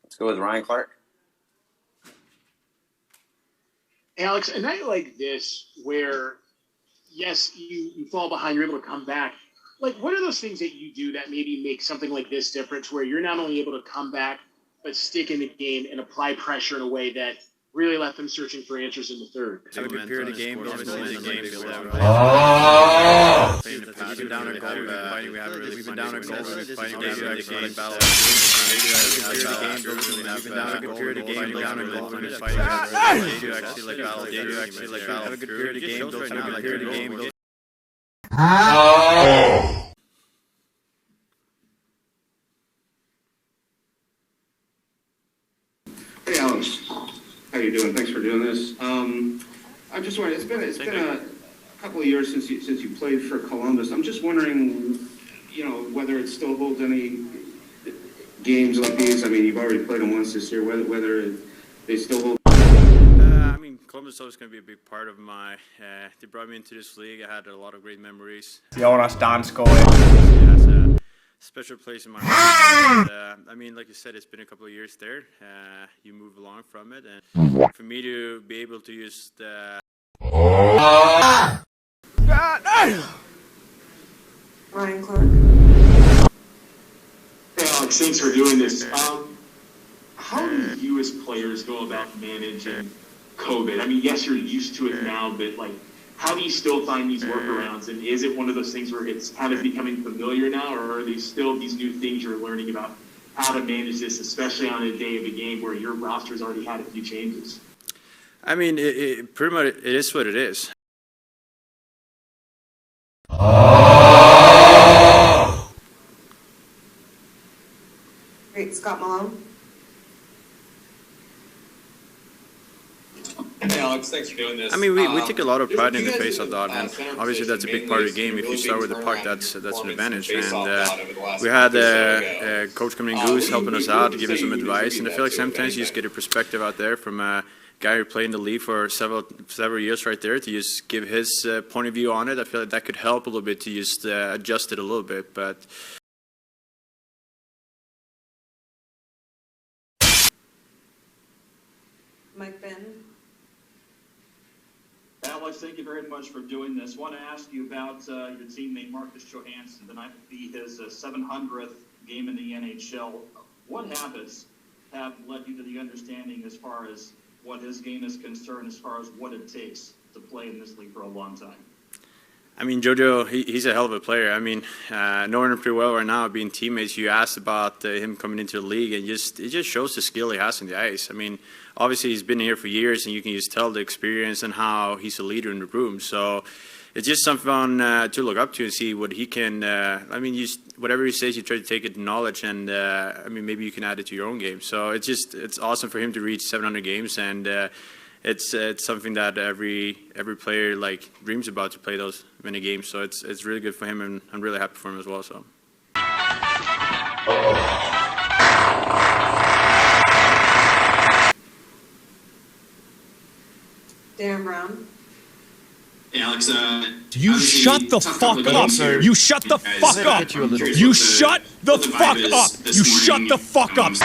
Let's go with Ryan Clark. Alex, a night like this where, yes, you fall behind, you're able to come back. Like, what are those things that you do that maybe make something like this different, where you're not only able to come back, but stick in the game and apply pressure in a way that really left them searching for answers in the third? Have a good period of game. We've been down our goal. We've been down our goal. We've been down a good period of game. Down our goal. Have a good period of game. Have a good period of game. Hey Alex, how you doing? Thanks for doing this. I'm just wondering. It's been a couple of years since you played for Columbus. I'm just wondering, whether it still holds any games like these. I mean, you've already played them once this year. Whether they still hold. I mean, Columbus is always going to be a big part of my. They brought me into this league. I had a lot of great memories. Jonas Dansko. Has a special place in my heart. I mean, like you said, it's been a couple of years there. You move along from it, and for me to be able to use the. Ryan Clark. Hey Alex, thanks for doing this. How do you as players go about managing COVID? I mean, yes, you're used to it now, but how do you still find these workarounds? And is it one of those things where it's kind of becoming familiar now, or are these still these new things you're learning about how to manage this, especially on a day of a game where your roster's already had a few changes? I mean, it pretty much it is what it is. Great, Scott Malone. Hey Alex, thanks for doing this. I mean, we take a lot of pride in the face-off dot, and obviously that's a big part of the game. If you start with the puck, that's an advantage. And we had a coach coming in, Goose, helping us out, giving some advice. And I feel like sometimes you just get a perspective out there from a guy who played in the league for several years right there to just give his point of view on it. I feel like that could help a little bit to just adjust it a little bit, but. Mike Ben. Alex, thank you very much for doing this. I want to ask you about your teammate Marcus Johansson. Tonight will be his 700th game in the NHL. What habits have led you to the understanding as far as what his game is concerned, as far as what it takes to play in this league for a long time? I mean, JoJo, he's a hell of a player. I mean, knowing him pretty well right now, being teammates, you asked about him coming into the league, and it just shows the skill he has on the ice. I mean, obviously he's been here for years, and you can just tell the experience and how he's a leader in the room. So it's just something to look up to and see what he can. I mean, whatever he says, you try to take it to knowledge, and I mean, maybe you can add it to your own game. So it's awesome for him to reach 700 games, and it's something that every player dreams about, to play those many games. So it's really good for him, and I'm really happy for him as well. So. Darren Brown. Hey Alex, you shut the fuck up. You shut the fuck up. You shut the fuck up. You shut the fuck up.